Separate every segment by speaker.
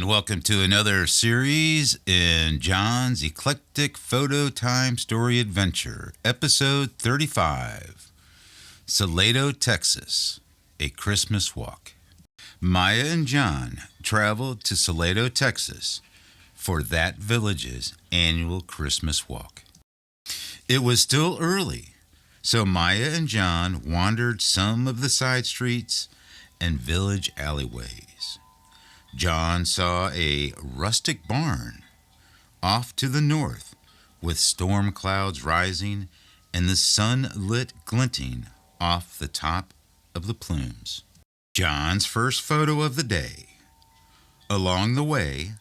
Speaker 1: And welcome to another series in John's Eclectic Photo Time Story Adventure, Episode 35, Salado, Texas, A Christmas Walk. Miya and John traveled to Salado, Texas for that village's annual Christmas walk. It was still early, so Miya and John wandered some of the side streets and village alleyways. John saw a rustic barn off to the north with storm clouds rising and the sun lit glinting off the top of the plumes. John's first photo of the day. Along the way,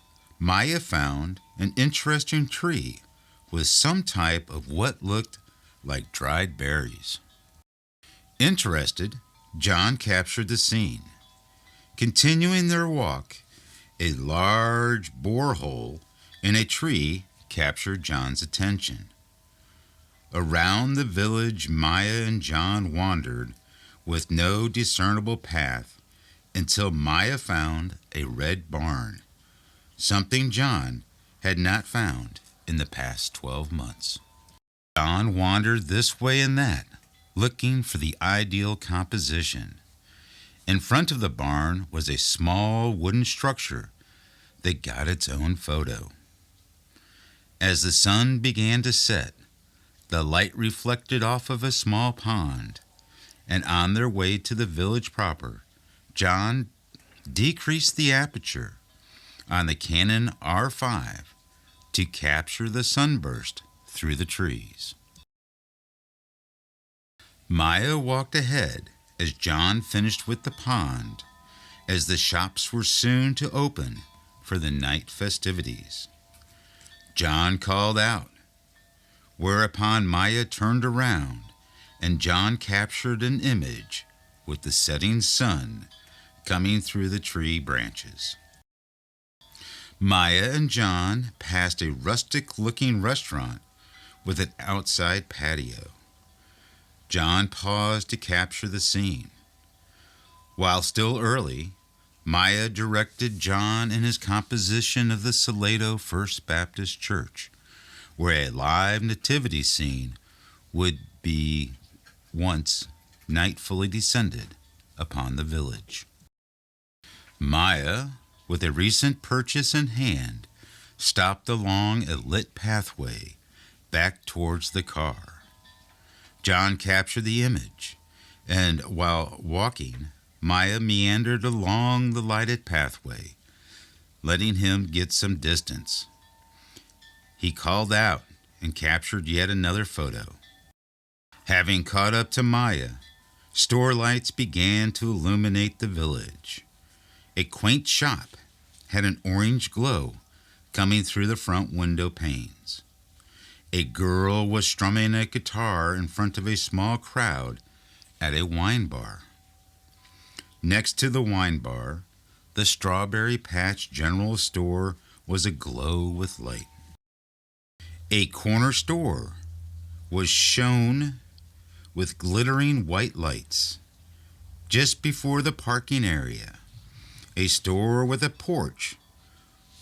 Speaker 1: Miya found an interesting tree with some type of what looked like dried berries. Interested, John captured the scene. Continuing their walk, a large borehole in a tree captured John's attention. Around the village, Miya and John wandered with no discernible path until Miya found a red barn, something John had not found in the past 12 months. John wandered this way and that, looking for the ideal composition. In front of the barn was a small wooden structure that got its own photo. As the sun began to set, the light reflected off of a small pond, and on their way to the village proper, John decreased the aperture on the Canon R5 to capture the sunburst through the trees. Miya walked ahead as John finished with the pond, as the shops were soon to open for the night festivities. John called out, whereupon Miya turned around and John captured an image with the setting sun coming through the tree branches. Miya and John passed a rustic-looking restaurant with an outside patio. John paused to capture the scene. While still early, Miya directed John in his composition of the Salado First Baptist Church, where a live nativity scene would be once night fully descended upon the village. Miya, with a recent purchase in hand, stopped along a lit pathway back towards the car. John captured the image, and while walking, Miya meandered along the lighted pathway, letting him get some distance. He called out and captured yet another photo. Having caught up to Miya, store lights began to illuminate the village. A quaint shop had an orange glow coming through the front window panes. A girl was strumming a guitar in front of a small crowd at a wine bar. Next to the wine bar, the Strawberry Patch General Store was aglow with light. A corner store was shown with glittering white lights. Just before the parking area, a store with a porch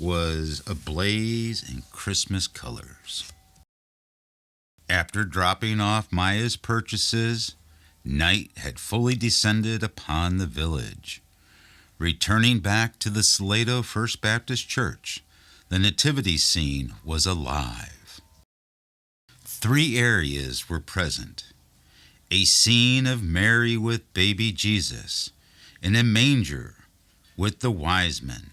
Speaker 1: was ablaze in Christmas colors. After dropping off Miya's purchases, night had fully descended upon the village. Returning back to the Salado First Baptist Church, the nativity scene was alive. 3 areas were present: a scene of Mary with baby Jesus in a manger with the wise men.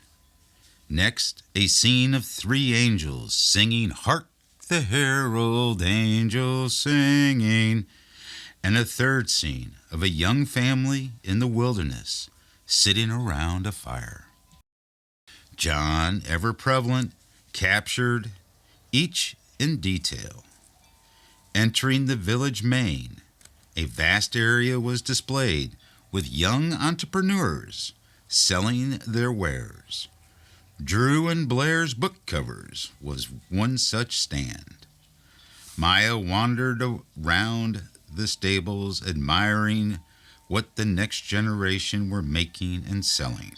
Speaker 1: Next, a scene of 3 angels singing, "Hark the herald angels singing," and a third scene of a young family in the wilderness sitting around a fire. John, ever prevalent, captured each in detail. Entering the village main, a vast area was displayed with young entrepreneurs selling their wares. Drew and Blair's book covers was one such stand. Miya wandered around the stables admiring what the next generation were making and selling.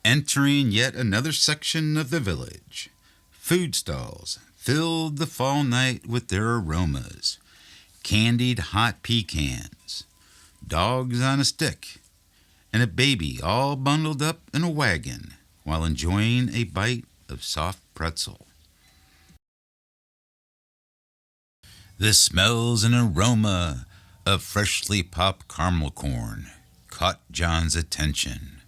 Speaker 1: Entering yet another section of the village, food stalls filled the fall night with their aromas. Candied hot pecans, dogs on a stick, and a baby all bundled up in a wagon while enjoying a bite of soft pretzel. The smells and aroma of freshly popped caramel corn caught John's attention.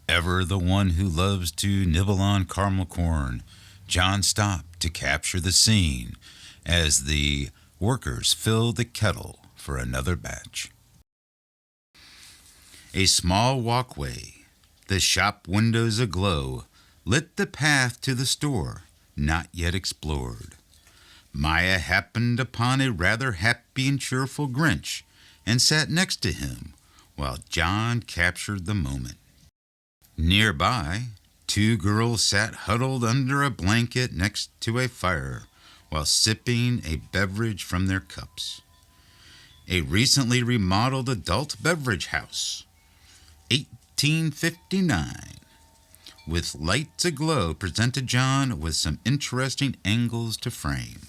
Speaker 1: Ever the one who loves to nibble on caramel corn, John stopped to capture the scene as the workers filled the kettle for another batch. A small walkway, the shop windows aglow, lit the path to the store, not yet explored. Maya happened upon a rather happy and cheerful Grinch and sat next to him while John captured the moment. Nearby, two girls sat huddled under a blanket next to a fire while sipping a beverage from their cups. A recently remodeled adult beverage house, 1859, with lights aglow, presented John with some interesting angles to frame.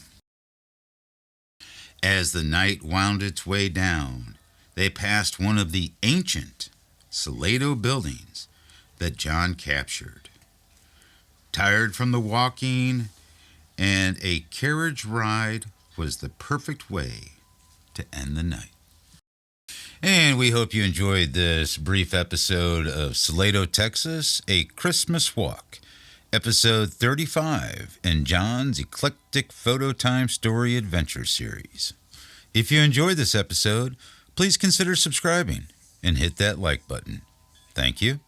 Speaker 1: As the night wound its way down, they passed one of the ancient Salado buildings that John captured. Tired from the walking, and a carriage ride was the perfect way to end the night. And we hope you enjoyed this brief episode of Salado, Texas, A Christmas Walk, episode 35 in John's Eclectic Photo Time Story Adventure Series. If you enjoyed this episode, please consider subscribing and hit that like button. Thank you.